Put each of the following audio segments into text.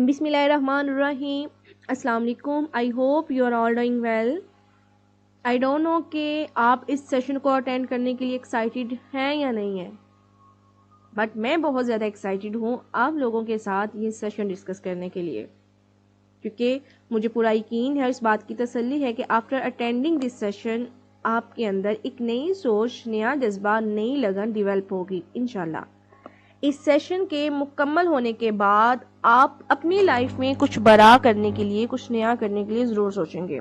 बिस्मिल्लाहिर्रहमानिर्रहीम। अस्सलाम वालेकुम। I hope you are all doing well. I don't know कि आप इस सेशन को अटेंड करने के लिए एक्साइटेड हैं या नहीं हैं, बट मैं बहुत ज़्यादा एक्साइटेड हूँ आप लोगों के साथ ये सेशन डिस्कस करने के लिए, क्योंकि मुझे पूरा यकीन है, इस बात की तसल्ली है कि आफ्टर अटेंडिंग दिस सेशन आपके अंदर एक नई सोच, नया जज्बा, नई लगन डेवलप होगी इंशाल्लाह। इस सेशन के मुकम्मल होने के बाद आप अपनी लाइफ में कुछ बड़ा करने के लिए, कुछ नया करने के लिए ज़रूर सोचेंगे।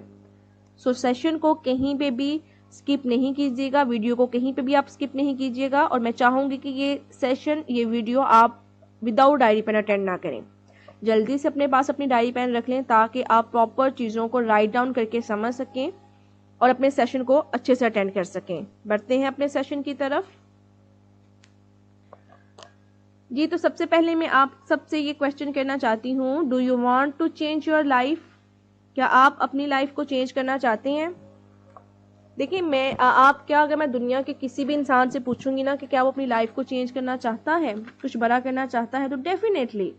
सो सेशन को कहीं पे भी स्किप नहीं कीजिएगा, वीडियो को कहीं पे भी आप स्किप नहीं कीजिएगा। और मैं चाहूँगी कि ये सेशन, ये वीडियो आप विदाउट डायरी पेन अटेंड ना करें। जल्दी से अपने पास अपनी डायरी पेन रख लें ताकि आप प्रॉपर चीज़ों को राइट डाउन करके समझ सकें और अपने सेशन को अच्छे से अटेंड कर सकें। बढ़ते हैं अपने सेशन की तरफ। जी, तो सबसे पहले मैं आप सबसे ये क्वेश्चन करना चाहती हूँ, do you want to change your life? क्या आप अपनी लाइफ को चेंज करना चाहते हैं? देखिए, अगर मैं दुनिया के किसी भी इंसान से पूछूंगी ना कि क्या वो अपनी लाइफ को चेंज करना चाहता है, कुछ बड़ा करना चाहता है, तो डेफिनेटली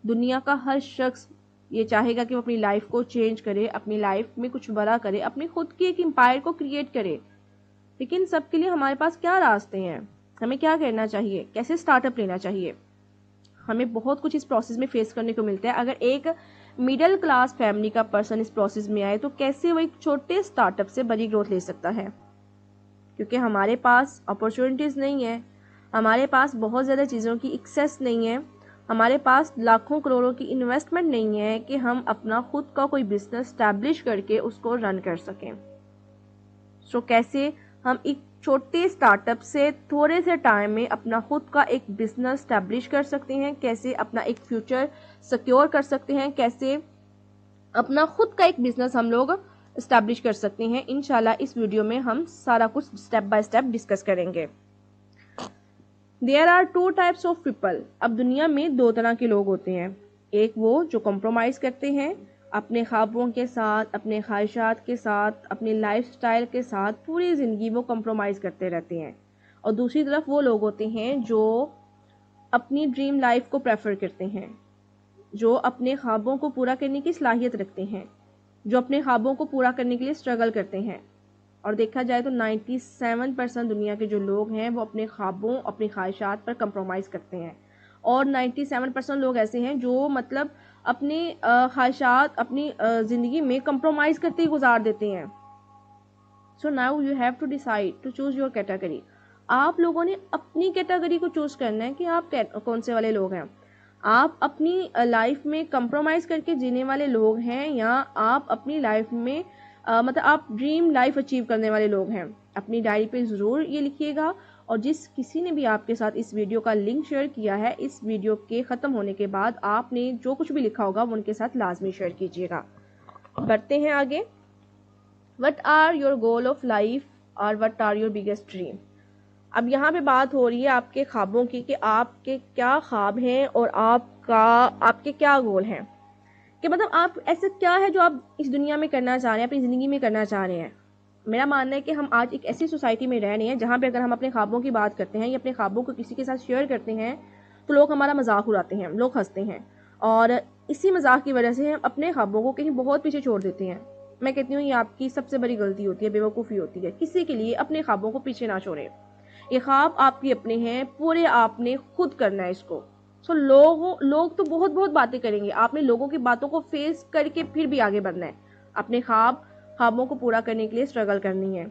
दुनिया का हर शख्स ये चाहेगा कि वो अपनी लाइफ को चेंज करे, अपनी लाइफ में कुछ बड़ा करे, अपनी खुद की एक एम्पायर को क्रिएट करे। लेकिन सबके लिए हमारे पास क्या रास्ते हैं? हमें क्या करना चाहिए? कैसे स्टार्टअप लेना चाहिए? हमें बहुत कुछ इस प्रोसेस में फेस करने को मिलता है। अगर एक मिडिल क्लास फैमिली का पर्सन इस प्रोसेस में आए तो कैसे वो एक छोटे स्टार्टअप से बड़ी ग्रोथ ले सकता है? क्योंकि हमारे पास अपॉर्चुनिटीज़ नहीं है, हमारे पास बहुत ज़्यादा चीज़ों की एक्सेस नहीं है, हमारे पास लाखों करोड़ों की इन्वेस्टमेंट नहीं है कि हम अपना खुद का कोई बिजनेस स्टैब्लिश करके उसको रन कर सकें। सो कैसे हम एक छोटे स्टार्टअप से थोड़े से टाइम में अपना खुद का एक बिजनेस स्टैब्लिश कर सकते हैं, कैसे अपना एक फ्यूचर सिक्योर कर सकते हैं, कैसे अपना खुद का एक बिजनेस हम लोग स्टैब्लिश कर सकते हैं। इंशाल्लाह इस वीडियो में हम सारा कुछ स्टेप बाय स्टेप डिस्कस करेंगे। There are two types of people. अब दुनिया में दो तरह के लोग होते हैं। एक वो जो कॉम्प्रोमाइज़ करते हैं अपने ख्वाबों के साथ, अपने ख्वाहिशात के साथ, अपने लाइफस्टाइल के साथ, पूरी ज़िंदगी वो कॉम्प्रोमाइज़ करते रहते हैं। और दूसरी तरफ वो लोग होते हैं जो अपनी ड्रीम लाइफ को प्रेफर करते हैं, जो अपने ख्वाबों को पूरा करने की सलाहियत रखते हैं, जो अपने ख्वाबों को पूरा करने के लिए स्ट्रगल करते हैं। और देखा जाए तो 97% दुनिया के जो लोग हैं वो अपने ख्वाबों, अपनी ख्वाहिशात पर कंप्रोमाइज़ करते हैं। और 97% लोग ऐसे हैं जो मतलब अपनी ख्वाहिशात, अपनी ज़िंदगी में कंप्रोमाइज़ करते ही गुजार देते हैं। So now you have to decide to choose your category. आप लोगों ने अपनी कैटेगरी को चूज़ करना है कि आप कौन से वाले लोग हैं। आप अपनी लाइफ में कंप्रोमाइज़ करके जीने वाले लोग हैं या आप अपनी लाइफ में मतलब आप ड्रीम लाइफ अचीव करने वाले लोग हैं। अपनी डायरी पे ज़रूर ये लिखिएगा। और जिस किसी ने भी आपके साथ इस वीडियो का लिंक शेयर किया है, इस वीडियो के ख़त्म होने के बाद आपने जो कुछ भी लिखा होगा वो उनके साथ लाजमी शेयर कीजिएगा। बढ़ते हैं आगे। What are your goal of life और what are your biggest dream. अब यहाँ पे बात हो रही है आपके ख्वाबों की कि आपके क्या ख्वाब हैं और आपके क्या गोल हैं, कि मतलब आप ऐसा क्या है जो आप इस दुनिया में करना चाह रहे हैं, अपनी ज़िंदगी में करना चाह रहे हैं। मेरा मानना है कि हम आज एक ऐसी सोसाइटी में रह रहे हैं जहाँ पे अगर हम अपने ख्वाबों की बात करते हैं या अपने ख्वाबों को किसी के साथ शेयर करते हैं तो लोग हमारा मजाक उड़ाते हैं, लोग हंसते हैं। और इसी मजाक की वजह से हम अपने ख्वाबों को कहीं बहुत पीछे छोड़ देते हैं। मैं कहती हूँ ये आपकी सबसे बड़ी गलती होती है, बेवकूफ़ी होती है। किसी के लिए अपने ख्वाबों को पीछे ना छोड़ें। ये ख्वाब आपके अपने हैं, पूरे आपने खुद करना है इसको। सो लोग तो बहुत बहुत बातें करेंगे, आपने लोगों की बातों को फेस करके फिर भी आगे बढ़ना है। अपने ख्वाबों को पूरा करने के लिए स्ट्रगल करनी है।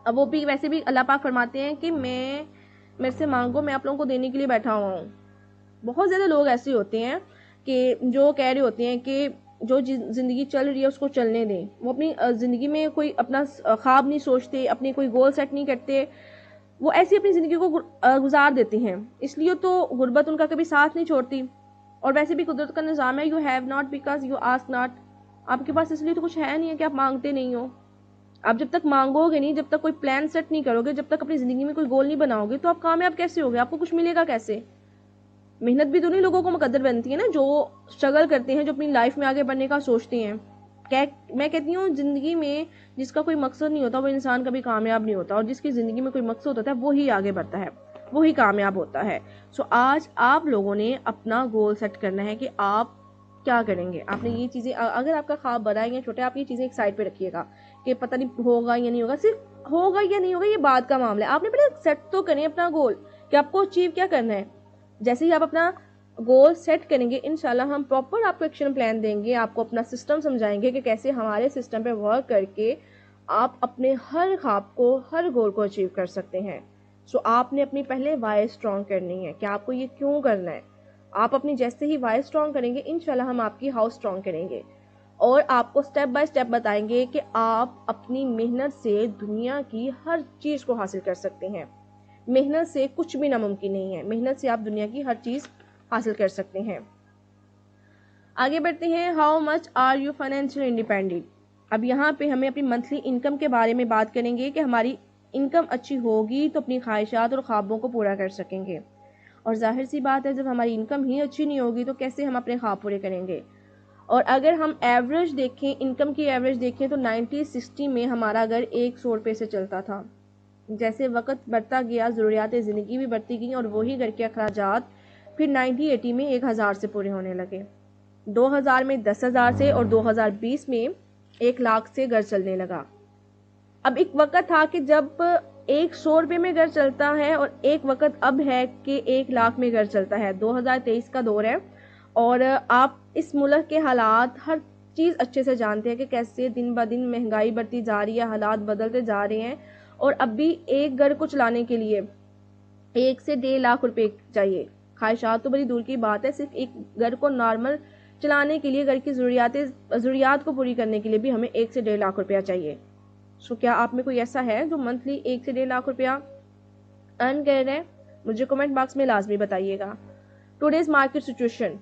अब वो भी वैसे भी अल्लाह पाक फरमाते हैं कि मेरे से मांगो, मैं आप लोगों को देने के लिए बैठा हुआ हूँ। बहुत ज़्यादा लोग ऐसे होते हैं कि जो कह रहे होते हैं कि जो ज़िंदगी चल रही है उसको चलने दें। वो अपनी ज़िंदगी में कोई अपना ख्वाब नहीं सोचते, अपने कोई गोल सेट नहीं करते, वो ऐसी अपनी ज़िंदगी को गुजार देते हैं। इसलिए तो गुर्बत उनका कभी साथ नहीं छोड़ती। और वैसे भी कुदरत का निज़ाम है, you have not because you ask not. आपके पास इसलिए तो कुछ है नहीं है कि आप मांगते नहीं हो। आप जब तक मांगोगे नहीं, जब तक कोई प्लान सेट नहीं करोगे, जब तक अपनी ज़िंदगी में कोई गोल नहीं बनाओगे, तो आप कामयाब कैसे होगे? आपको कुछ मिलेगा कैसे? मेहनत भी तो नहीं लोगों को मुकद्दर बनती है ना, जो स्ट्रगल करते हैं, जो अपनी लाइफ में आगे बढ़ने का सोचते हैं। मैं कहती हूँ ज़िंदगी में जिसका कोई मकसद नहीं होता वो इंसान कभी कामयाब नहीं होता, और जिसकी ज़िंदगी में कोई मकसद होता है वो ही आगे बढ़ता है, वो ही कामयाब होता है। सो आज आप लोगों ने अपना गोल सेट करना है कि आप क्या करेंगे। आपने ये चीज़ें अगर आपका ख्वाब बड़ा है या छोटा है, आप ये चीज़ें एक साइड पे रखिएगा कि पता नहीं होगा या नहीं होगा, सिर्फ होगा या नहीं होगा ये बात का मामला है। आपने पहले सेट तो करें अपना गोल कि आपको अचीव क्या करना है। जैसे ही आप अपना गोल सेट करेंगे, इंशाल्लाह हम प्रॉपर आपको एक्शन प्लान देंगे, आपको अपना सिस्टम समझाएंगे कि कैसे हमारे सिस्टम पे वर्क करके आप अपने हर ख्वाब को, हर गोल को अचीव कर सकते हैं। सो आपने अपनी पहले वाई स्ट्रॉन्ग करनी है कि आपको ये क्यों करना है। आप अपनी जैसे ही वाई स्ट्रॉन्ग करेंगे, इंशाल्लाह हम आपकी हाउ स्ट्रॉन्ग करेंगे और आपको स्टेप बाय स्टेप बताएंगे कि आप अपनी मेहनत से दुनिया की हर चीज़ को हासिल कर सकते हैं। मेहनत से कुछ भी नामुमकिन नहीं है, मेहनत से आप दुनिया की हर चीज़ हासिल कर सकते हैं। आगे बढ़ते हैं। How much are you financial independent. अब यहाँ पे हमें अपनी मंथली इनकम के बारे में बात करेंगे कि हमारी इनकम अच्छी होगी तो अपनी ख्वाहिशात और ख्वाबों को पूरा कर सकेंगे। और जाहिर सी बात है, जब हमारी इनकम ही अच्छी नहीं होगी तो कैसे हम अपने ख्वाब पूरे करेंगे। और अगर हम एवरेज देखें, इनकम की एवरेज देखें तो 1960 में हमारा घर 100 रुपये से चलता था। जैसे वक्त बढ़ता गया, ज़रूरियात ज़िंदगी भी बढ़ती गई और वही घर के अखराजात फिर 1980 में 1000 से पूरे होने लगे, 2000 में 10,000 से और 2020 में 1 लाख से घर चलने लगा। अब एक वक्त था कि जब 100 रुपये में घर चलता है और एक वक्त अब है कि 1 लाख में घर चलता है। 2023 का दौर है और आप इस मुल्क के हालात, हर चीज़ अच्छे से जानते हैं कि कैसे दिन ब दिन महंगाई बढ़ती जा रही है, हालात बदलते जा रहे हैं। और अब भी एक घर को चलाने के लिए 1 से 1.5 लाख रुपए चाहिए। ख्वाहिशात तो बड़ी दूर की बात है, सिर्फ एक घर को नॉर्मल चलाने के लिए, घर की ज़रूरियात को पूरी करने के लिए भी हमें 1 से 1.5 लाख रुपया चाहिए। सो क्या आप में कोई ऐसा है जो मंथली 1 से 1.5 लाख रुपया अर्न कर रहे हैं? मुझे कमेंट बॉक्स में लाजमी बताइएगा। Today's market situation.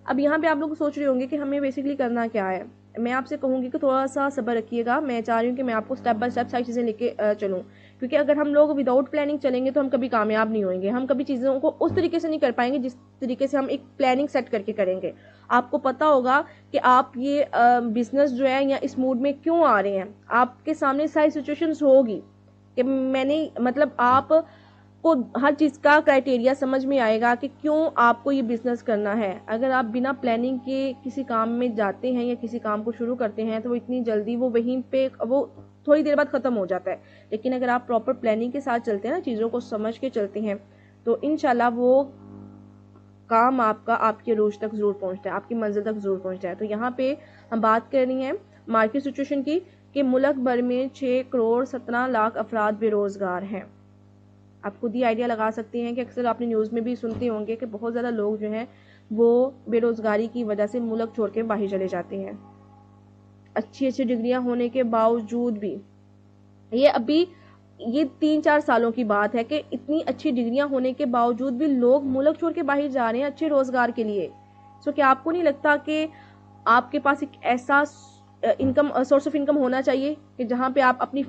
अब यहाँ पे आप लोग सोच रहे होंगे कि हमें बेसिकली करना क्या है। मैं आपसे कहूँगी कि थोड़ा सा सब्र रखिएगा। मैं चाह रही हूँ कि मैं आपको स्टेप बाय स्टेप सारी चीज़ें लेके चलूँ, क्योंकि अगर हम लोग विदाउट प्लानिंग चलेंगे तो हम कभी कामयाब नहीं होंगे। हम कभी चीज़ों को उस तरीके से नहीं कर पाएंगे जिस तरीके से हम एक प्लानिंग सेट करके करेंगे। आपको पता होगा कि आप ये बिजनेस जो है या इस मूड में क्यों आ रहे हैं। आपके सामने सारी सिचुएशंस होगी कि मैंने मतलब आप को हर चीज़ का क्राइटेरिया समझ में आएगा कि क्यों आपको ये बिज़नेस करना है। अगर आप बिना प्लानिंग के किसी काम में जाते हैं या किसी काम को शुरू करते हैं तो वो इतनी जल्दी वो वहीं पे वो थोड़ी देर बाद ख़त्म हो जाता है। लेकिन अगर आप प्रॉपर प्लानिंग के साथ चलते हैं ना, चीज़ों को समझ के चलते हैं, तो इंशाल्लाह वो काम आपका आपके रोज तक ज़रूर पहुँचता है, आपकी मंजिल तक ज़रूर पहुँचता है। तो यहाँ पे हम बात कर रही हैं मार्केट सिचुएशन की कि मुल्क भर में 6 करोड़ 17 लाख अफराद बेरोज़गार हैं। आप खुद ही आइडिया लगा सकते हैं कि अक्सर आपने न्यूज़ में भी सुनते होंगे कि बहुत ज़्यादा लोग जो हैं वो बेरोज़गारी की वजह से मुल्क छोड़ के बाहर चले जाते हैं। अच्छी डिग्रियां होने के बावजूद भी, ये अभी ये 3-4 सालों की बात है कि इतनी अच्छी डिग्रियां होने के बावजूद भी लोग मुल्क छोड़ के बाहर जा रहे हैं अच्छे रोज़गार के लिए। सो क्या आपको नहीं लगता कि आपके पास एक ऐसा सोर्स ऑफ इनकम होना चाहिए कि जहाँ पे आप अपनी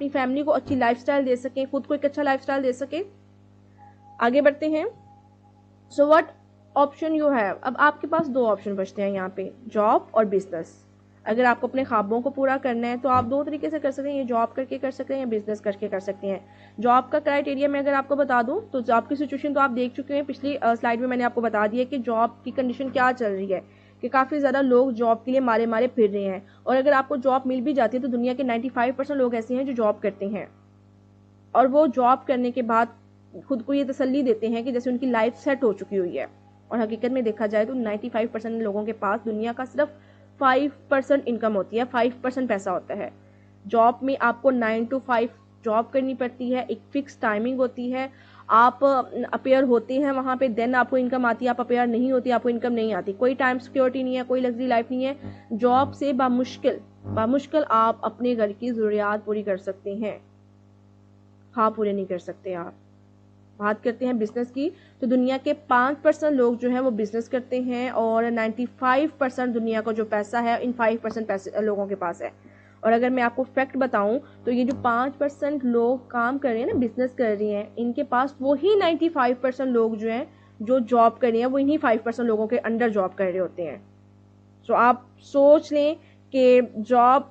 फैमिली को अच्छी लाइफस्टाइल दे सकें, खुद को एक अच्छा लाइफस्टाइल दे सकें। आगे बढ़ते हैं। So what option you have. अब आपके पास 2 ऑप्शन बचते हैं यहाँ पे, जॉब और बिजनेस। अगर आपको अपने ख्वाबों को पूरा करना है तो आप 2 तरीके से कर सकते हैं, ये जॉब करके कर सकते हैं या बिजनेस करके कर सकते हैं। जॉब का क्राइटेरिया मैं अगर आपको बता दूं तो जॉब की सिचुएशन तो आप देख चुके हैं, पिछली स्लाइड में मैंने आपको बता दिया कि जॉब की कंडीशन क्या चल रही है, कि काफ़ी ज़्यादा लोग जॉब के लिए मारे मारे फिर रहे हैं। और अगर आपको जॉब मिल भी जाती है तो दुनिया के 95% लोग ऐसे हैं जो जॉब करते हैं और वो जॉब करने के बाद खुद को ये तसल्ली देते हैं कि जैसे उनकी लाइफ सेट हो चुकी हुई है। और हकीकत में देखा जाए तो 95% लोगों के पास दुनिया का सिर्फ 5% इनकम होती है, 5% पैसा होता है। जॉब में आपको 9 to 5 जॉब करनी पड़ती है, एक फिक्स टाइमिंग होती है, आप अपेयर होते हैं वहाँ पे, देन आपको इनकम आती है। आप अपेयर नहीं होती, आपको इनकम नहीं आती। कोई टाइम सिक्योरिटी नहीं है, कोई लग्जरी लाइफ नहीं है। जॉब से बामुश्किल आप अपने घर की ज़रूरियात पूरी कर सकते हैं। हाँ, पूरे नहीं कर सकते आप। बात करते हैं बिजनेस की तो दुनिया के 5% लोग जो हैं वो बिजनेस करते हैं और 95% दुनिया का जो पैसा है इन 5% पैसे लोगों के पास है। और अगर मैं आपको फैक्ट बताऊं तो ये जो 5% लोग काम कर रहे हैं ना, बिजनेस कर रही हैं, इनके पास वही 95% लोग जो हैं जो जॉब कर रहे हैं वो इन्हीं 5% लोगों के अंडर जॉब कर रहे होते हैं। सो आप सोच लें कि जॉब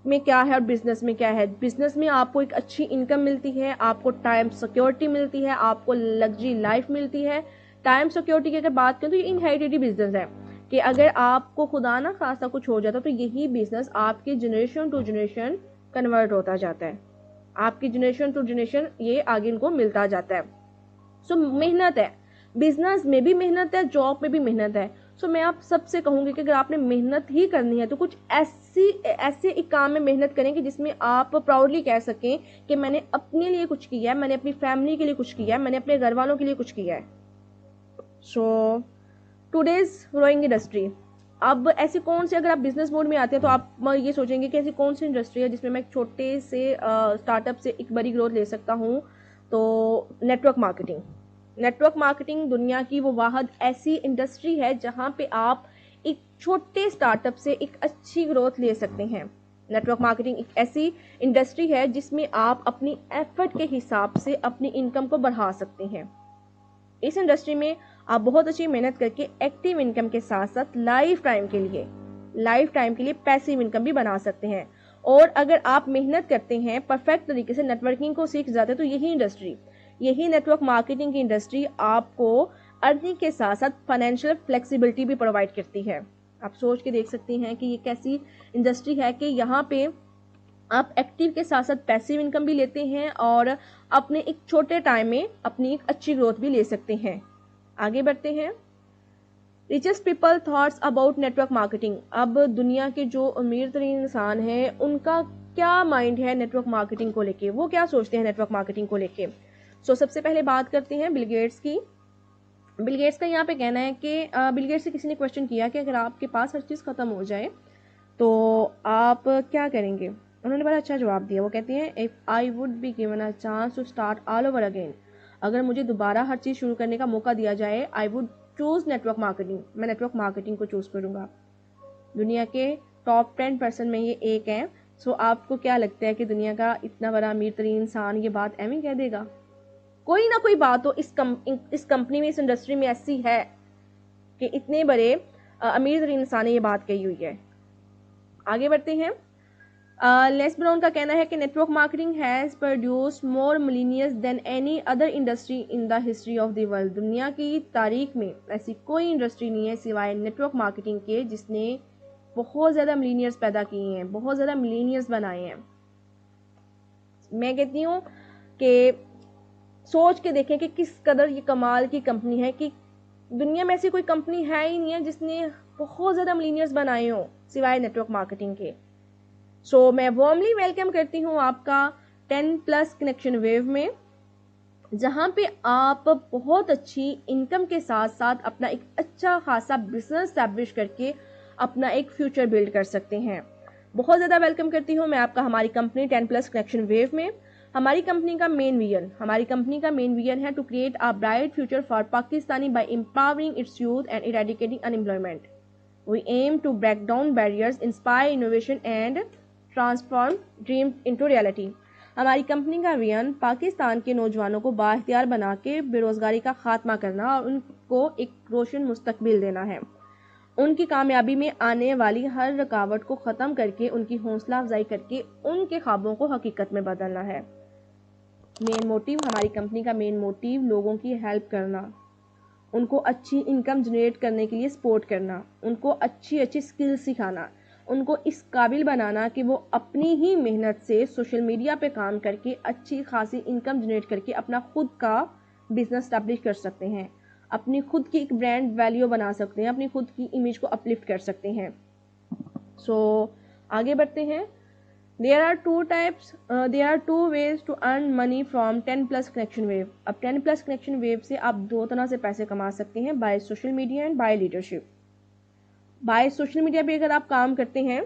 में क्या है और बिजनेस में क्या है। बिजनेस में आपको एक अच्छी इनकम मिलती है, आपको टाइम सिक्योरिटी मिलती है, आपको लग्जरी लाइफ मिलती है। टाइम सिक्योरिटी की अगर बात करें तो ये इनहेरिटेड बिजनेस है। कि अगर आपको खुदा ना खासा कुछ हो जाता तो यही बिजनेस आपके जनरेशन टू जनरेशन कन्वर्ट होता जाता है, आपकी जनरेशन टू जनरेशन ये आगे इनको मिलता जाता है। सो मेहनत है, बिजनेस में भी मेहनत है, जॉब में भी मेहनत है। सो मैं आप सबसे कहूंगी कि अगर आपने मेहनत ही करनी है तो कुछ ऐसे एक काम में मेहनत करें कि जिसमें आप प्राउडली कह सकें कि मैंने अपने लिए कुछ किया है, मैंने अपनी फैमिली के लिए कुछ किया है, मैंने अपने घर वालों के लिए कुछ किया है। सो टूडेज ग्रोइंग इंडस्ट्री, अब ऐसी कौन सी, अगर आप बिजनेस मोड में आते हैं तो आप ये सोचेंगे कि ऐसी कौन सी इंडस्ट्री है जिसमें मैं एक छोटे से स्टार्टअप से एक बड़ी ग्रोथ ले सकता हूँ। तो नेटवर्क मार्केटिंग, नेटवर्क मार्केटिंग दुनिया की वो वाहद ऐसी इंडस्ट्री है जहां पे आप एक छोटे स्टार्टअप से एक अच्छी ग्रोथ ले सकते हैं। नेटवर्क मार्केटिंग एक ऐसी इंडस्ट्री है जिसमें आप अपनी एफर्ट के हिसाब से अपनी इनकम को बढ़ा सकते हैं। इस इंडस्ट्री में आप बहुत अच्छी मेहनत करके एक्टिव इनकम के साथ साथ लाइफ टाइम के लिए पैसिव इनकम भी बना सकते हैं। और अगर आप मेहनत करते हैं, परफेक्ट तरीके से नेटवर्किंग को सीख जाते हैं, तो यही नेटवर्क मार्केटिंग की इंडस्ट्री आपको अर्निंग के साथ साथ फाइनेंशियल फ्लेक्सिबिलिटी भी प्रोवाइड करती है। आप सोच के देख सकते हैं कि ये कैसी इंडस्ट्री है कि यहाँ पे आप एक्टिव के साथ साथ पैसिव इनकम भी लेते हैं और अपने एक छोटे टाइम में अपनी एक अच्छी ग्रोथ भी ले सकते हैं। आगे बढ़ते हैं। Richest people thoughts about network marketing, अब दुनिया के जो अमीर तरीन इंसान हैं उनका क्या माइंड है नेटवर्क मार्केटिंग को लेके, वो क्या सोचते हैं नेटवर्क मार्केटिंग को लेके। सो सबसे पहले बात करते हैं बिल गेट्स की। बिल गेट्स का यहाँ पे कहना है कि बिल गेट्स से किसी ने क्वेश्चन किया कि अगर आपके पास हर चीज़ ख़त्म हो जाए तो आप क्या करेंगे। उन्होंने बड़ा अच्छा जवाब दिया। वो कहते हैं if I would be given a chance to start all over again, अगर मुझे दोबारा हर चीज़ शुरू करने का मौका दिया जाए, I would choose network marketing, मैं नेटवर्क मार्केटिंग को चूज़ करूँगा। दुनिया के टॉप 10% में ये एक है। सो आपको क्या लगता है कि दुनिया का इतना बड़ा अमीर तरीन इंसान ये बात एवं कह देगा? कोई ना कोई बात तो इस कंपनी में, इस इंडस्ट्री में ऐसी है कि इतने बड़े अमीर तरीन इंसान ने ये बात कही हुई है। आगे बढ़ते हैं। लेस ब्राउन का कहना है कि network marketing has produced more millionaires than any other industry in the history of the world, दुनिया की तारीख में ऐसी कोई इंडस्ट्री नहीं है सिवाय नेटवर्क मार्केटिंग के जिसने बहुत ज़्यादा मिलीनियर्स पैदा किए हैं, बहुत ज़्यादा मिलीनियर्स बनाए हैं। मैं कहती हूँ कि सोच के देखें कि किस कदर ये कमाल की कंपनी है कि दुनिया में ऐसी कोई कंपनी है ही नहीं है जिसने बहुत ज़्यादा मिलीनियर्स बनाए हों सिवाय नेटवर्क मार्केटिंग के। सो मैं वार्मली वेलकम करती हूँ आपका 10+ कनेक्शन वेव में, जहाँ पे आप बहुत अच्छी इनकम के साथ साथ अपना एक अच्छा खासा बिजनेस एस्टैब्लिश करके अपना एक फ्यूचर बिल्ड कर सकते हैं। बहुत ज़्यादा वेलकम करती हूँ मैं आपका हमारी कंपनी 10+ कनेक्शन वेव में। हमारी कंपनी का मेन विजन है to create a bright future for Pakistani by empowering its youth and eradicating unemployment. We aim to break down barriers, inspire innovation and transform dream into reality. हमारी company का vision Pakistan के नौजवानों को बाइख्तियार बना के बेरोजगारी का खात्मा करना और उनको एक रोशन मुस्तकबिल देना है। उनकी कामयाबी में आने वाली हर रुकावट को ख़त्म करके उनकी हौसला अफजाई करके उनके ख्वाबों को हकीकत में बदलना है। हमारी कंपनी का मेन मोटिव लोगों की हेल्प करना, उनको अच्छी इनकम जनरेट करने के लिए सपोर्ट करना, उनको अच्छी स्किल सिखाना, उनको इस काबिल बनाना कि वो अपनी ही मेहनत से सोशल मीडिया पे काम करके अच्छी खासी इनकम जनरेट करके अपना खुद का बिजनेस स्टैब्लिश कर सकते हैं, अपनी खुद की एक ब्रांड वैल्यू बना सकते हैं, अपनी खुद की इमेज को अपलिफ्ट कर सकते हैं। सो आगे बढ़ते हैं। There are two ways to earn money from 10+ connection wave। अब 10+ connection wave से आप दो तरह से पैसे कमा सकते हैं, by social media and by leadership. By social media पे अगर आप काम करते हैं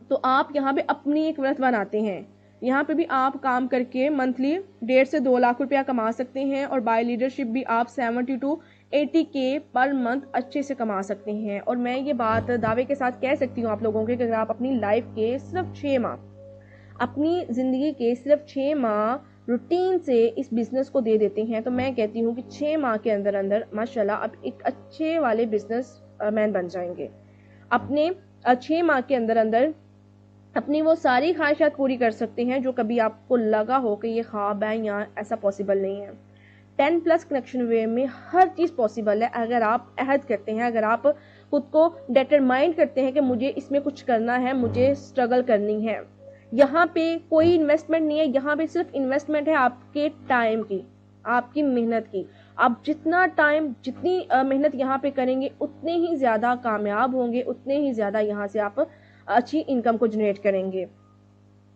तो आप यहाँ पे अपनी एक वर्थ बनाते हैं, यहाँ पे भी आप काम करके मंथली 1.5 से 2 लाख रुपया कमा सकते हैं। और बाय लीडरशिप भी आप 70 to 80K पर मंथ अच्छे से कमा सकते हैं। और मैं ये बात दावे के साथ कह सकती हूँ आप लोगों के कि अगर आप अपनी लाइफ के सिर्फ 6 माह, अपनी ज़िंदगी के सिर्फ 6 माह रूटीन से इस बिज़नेस को दे देते हैं तो मैं कहती हूँ कि 6 माह के अंदर अंदर माशाल्लाह आप एक अच्छे वाले बिजनेस मैन बन जाएंगे। अपने 6 माह के अंदर अंदर अपनी वो सारी ख्वाहिशात पूरी कर सकते हैं जो कभी आपको लगा हो कि ये ख्वाब है या ऐसा पॉसिबल नहीं है। 10+ कनेक्शन वे में हर चीज़ पॉसिबल है अगर आप अहद करते हैं, अगर आप खुद को डिटरमाइन करते हैं कि मुझे इसमें कुछ करना है, मुझे स्ट्रगल करनी है। यहाँ पे कोई इन्वेस्टमेंट नहीं है, यहाँ पे सिर्फ इन्वेस्टमेंट है आपके टाइम की, आपकी मेहनत की। आप जितना टाइम, जितनी मेहनत यहाँ पे करेंगे उतने ही ज़्यादा कामयाब होंगे, उतने ही ज़्यादा यहाँ से आप अच्छी इनकम को जनरेट करेंगे।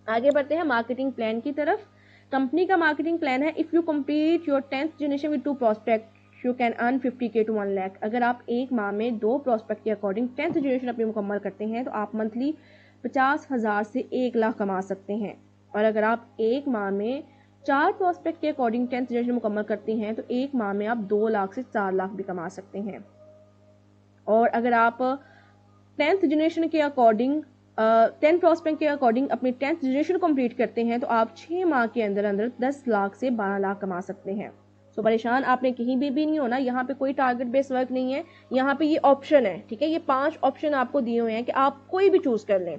आगे बढ़ते हैं मार्केटिंग प्लान की तरफ। कंपनी का मार्केटिंग प्लान है, if you complete your 10th generation with 2 prospect you can earn 50K to 1 lakh. अगर आप एक माह में 2 प्रॉस्पेक्ट के अकॉर्डिंग 10th जनरेशन अपनी मुकम्मल करते हैं तो आप मंथली 50,000 से 1 लाख कमा सकते हैं। और अगर आप एक माह में 4 प्रॉस्पेक्ट के अकॉर्डिंग 10th जनरेशन मुकम्मल करते हैं तो एक माह में आप 2 लाख से 4 लाख भी कमा सकते हैं। और अगर आप 10th जनरेशन के अकॉर्डिंग 10 प्रॉस्पेक्ट के अकॉर्डिंग अपनी 10th जनरेशन कंप्लीट करते हैं तो आप 6 माह के अंदर अंदर 10 लाख से 12 लाख कमा सकते हैं। सो परेशान आपने कहीं भी नहीं होना, यहाँ पे कोई टारगेट बेस्ड वर्क नहीं है, यहाँ पे ये ऑप्शन है, ठीक है। ये 5 ऑप्शन आपको दिए हुए हैं कि आप कोई भी चूज कर लें।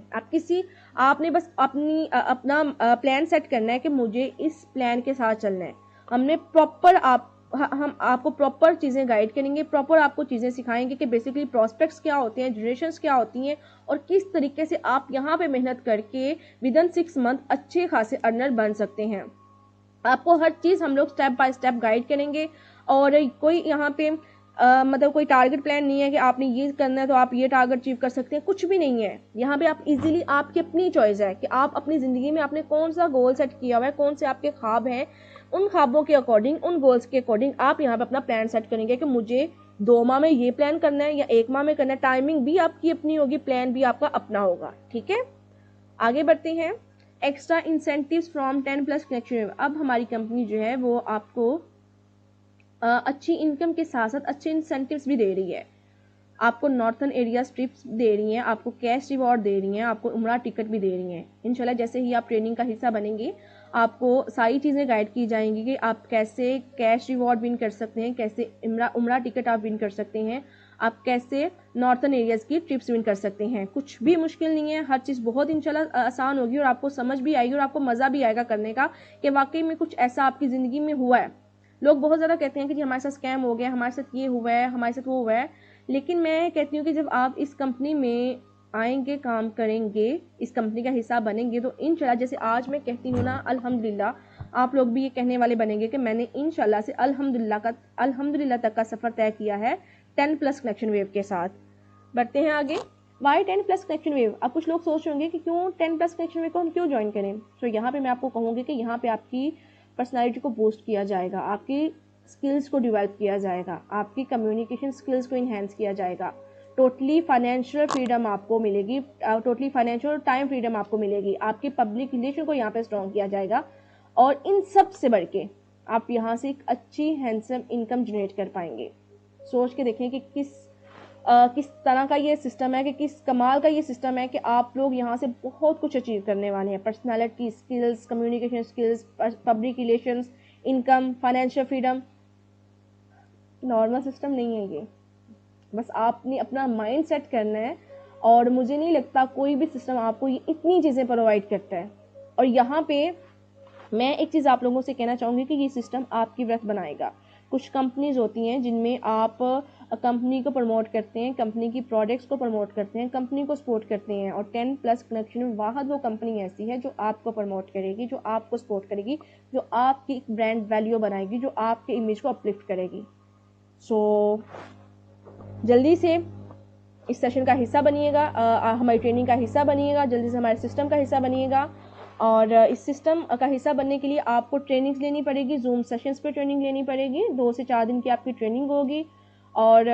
आपने बस अपना प्लान सेट करना है कि मुझे इस प्लान के साथ चलना है। हमने प्रॉपर हम आपको प्रॉपर चीज़ें गाइड करेंगे, प्रॉपर आपको चीज़ें सिखाएंगे कि बेसिकली प्रॉस्पेक्ट्स क्या होते हैं, जनरेशंस क्या होती हैं और किस तरीके से आप यहाँ पे मेहनत करके विदिन 6 मंथ अच्छे खासे अर्नर बन सकते हैं। आपको हर चीज़ हम लोग स्टेप बाय स्टेप गाइड करेंगे। और कोई यहाँ पे मतलब कोई टारगेट प्लान नहीं है कि आपने ये करना है तो आप ये टारगेट अचीव कर सकते हैं, कुछ भी नहीं है। यहाँ पे आप इजीली, आपकी अपनी चॉइस है कि आप अपनी ज़िंदगी में आपने कौन सा गोल सेट किया हुआ है, कौन से आपके ख्वाब हैं, उन ख्वाबों के अकॉर्डिंग, उन गोल्स के अकॉर्डिंग आप यहाँ पे अपना प्लान सेट करेंगे कि मुझे 2 माह में ये प्लान करना है या 1 माह में करना है। टाइमिंग भी आपकी अपनी होगी, प्लान भी आपका अपना होगा, ठीक है। आगे बढ़ते हैं, एक्स्ट्रा इंसेंटिव्स फ्रॉम 10+ कनेक्शन। अब हमारी कंपनी जो है वो आपको अच्छी इनकम के साथ साथ अच्छे इंसेंटिव्स भी दे रही है। आपको नॉर्थन एरिया ट्रिप्स दे रही हैं, आपको कैश रिवॉर्ड दे रही हैं, आपको उम्रा टिकट भी दे रही हैं। इंशाल्लाह जैसे ही आप ट्रेनिंग का हिस्सा बनेंगे आपको सारी चीज़ें गाइड की जाएंगी कि आप कैसे कैश रिवॉर्ड विन कर सकते हैं, कैसे उम्रा टिकट आप विन कर सकते हैं, आप कैसे नॉर्थन एरियाज़ की ट्रिप्स विन कर सकते हैं। कुछ भी मुश्किल नहीं है, हर चीज़ बहुत इंशाल्लाह आसान होगी और आपको समझ भी आएगी और आपको मज़ा भी आएगा करने का कि वाकई में कुछ ऐसा आपकी ज़िंदगी में हुआ है। लोग बहुत ज़्यादा कहते हैं कि जी हमारे साथ स्कैम हो गया, हमारे साथ ये हुआ है, हमारे साथ वो हुआ है, लेकिन मैं कहती हूँ कि जब आप इस कंपनी में आएंगे, काम करेंगे, इस कंपनी का हिस्सा बनेंगे तो इंशाल्लाह, जैसे आज मैं कहती हूँ ना अल्हम्दुलिल्लाह, आप लोग भी ये कहने वाले बनेंगे कि मैंने इंशाल्लाह से अल्हम्दुलिल्लाह तक का सफ़र तय किया है 10+ कनेक्शन वेव के साथ। बढ़ते हैं आगे। Why 10+ connection wave? अब कुछ लोग सोच होंगे कि क्यों 10+ कनेक्शन वेव को हम क्यों ज्वाइन करें। तो यहाँ पे मैं आपको कहूँगी कि यहाँ पे आपकी पर्सनालिटी को बूस्ट किया जाएगा, आपकी स्किल्स को डेवलप किया जाएगा, आपकी कम्युनिकेशन स्किल्स को इन्हेंस किया जाएगा, टोटली फाइनेंशियल फ्रीडम आपको मिलेगी, टोटली फाइनेंशियल टाइम फ्रीडम आपको मिलेगी, आपकी पब्लिक रिलेशन को यहाँ पे स्ट्रॉन्ग किया जाएगा और इन सब से बढ़ के आप यहाँ से एक अच्छी हैंडसम इनकम जनरेट कर पाएंगे। सोच के देखें कि किस तरह का ये सिस्टम है, कि किस कमाल का ये सिस्टम है कि आप लोग यहाँ से बहुत कुछ अचीव करने वाले हैं। Personality skills, communication skills, public relations, income, financial freedom. Normal system नहीं है ये, बस आपने अपना माइंड सेट करना है और मुझे नहीं लगता कोई भी सिस्टम आपको ये इतनी चीज़ें प्रोवाइड करता है। और यहाँ पे मैं एक चीज़ आप लोगों से कहना चाहूँगी कि ये सिस्टम आपकी वर्थ बनाएगा। कुछ कंपनीज होती हैं जिनमें आप कंपनी को प्रमोट करते हैं, कंपनी की प्रोडक्ट्स को प्रमोट करते हैं, कंपनी को सपोर्ट करते हैं, और 10+ कनेक्शन वाहद वो कंपनी ऐसी है जो आपको प्रमोट करेगी, जो आपको सपोर्ट करेगी, जो आपकी ब्रांड वैल्यू बनाएगी, जो आपके इमेज को अपलिफ्ट करेगी। सो जल्दी से इस सेशन का हिस्सा बनिएगा, हमारी ट्रेनिंग का हिस्सा बनिएगा, जल्दी से हमारे सिस्टम का हिस्सा बनिएगा। और इस सिस्टम का हिस्सा बनने के लिए आपको ट्रेनिंग्स लेनी पड़ेगी, जूम सेशंस पे ट्रेनिंग लेनी पड़ेगी, 2 से 4 दिन की आपकी ट्रेनिंग होगी। और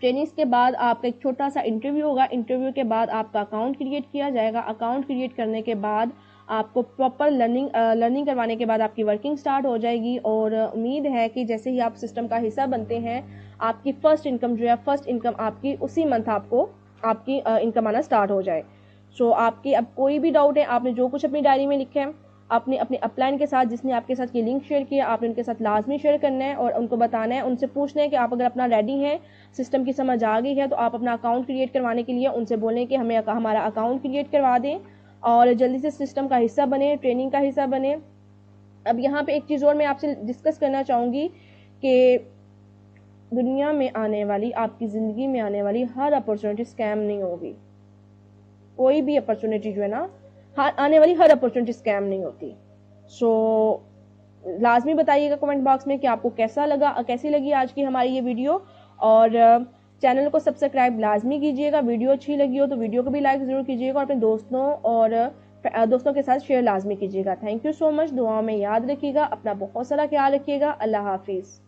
ट्रेनिंग्स के बाद आपका एक छोटा सा इंटरव्यू होगा, इंटरव्यू के बाद आपका अकाउंट क्रिएट किया जाएगा, अकाउंट क्रिएट करने के बाद आपको प्रॉपर लर्निंग करवाने के बाद आपकी वर्किंग स्टार्ट हो जाएगी। और उम्मीद है कि जैसे ही आप सिस्टम का हिस्सा बनते हैं आपकी फर्स्ट इनकम जो है, फर्स्ट इनकम आपकी उसी मंथ आपको आपकी इनकम आना स्टार्ट हो जाए। सो आपके अब कोई भी डाउट है, आपने जो कुछ अपनी डायरी में लिखा है, आपने अपने अपलाइन के साथ, जिसने आपके साथ ये लिंक शेयर किया, आपने उनके साथ लाजमी शेयर करना है और उनको बताना है, उनसे पूछना है कि आप अगर अपना रेडी हैं, सिस्टम की समझ आ गई है, तो आप अपना अकाउंट क्रिएट करवाने के लिए उनसे बोलें कि हमें हमारा अकाउंट क्रिएट करवा दें और जल्दी से सिस्टम का हिस्सा बने, ट्रेनिंग का हिस्सा बने। अब यहाँ पे एक चीज़ और मैं आपसे डिस्कस करना चाहूँगी कि दुनिया में आने वाली, आपकी ज़िंदगी में आने वाली हर अपॉर्चुनिटी स्कैम नहीं होगी। कोई भी अपॉर्चुनिटी जो है ना, आने वाली हर अपॉर्चुनिटी स्कैम नहीं होती। सो लाजमी बताइएगा कमेंट बॉक्स में कि आपको कैसी लगी आज की हमारी ये वीडियो, और चैनल को सब्सक्राइब लाजमी कीजिएगा। वीडियो अच्छी लगी हो तो वीडियो को भी लाइक ज़रूर कीजिएगा और अपने दोस्तों के साथ शेयर लाजमी कीजिएगा। Thank you so much. दुआओं में याद रखिएगा, अपना बहुत सारा ख्याल रखिएगा। अल्लाह हाफिज़।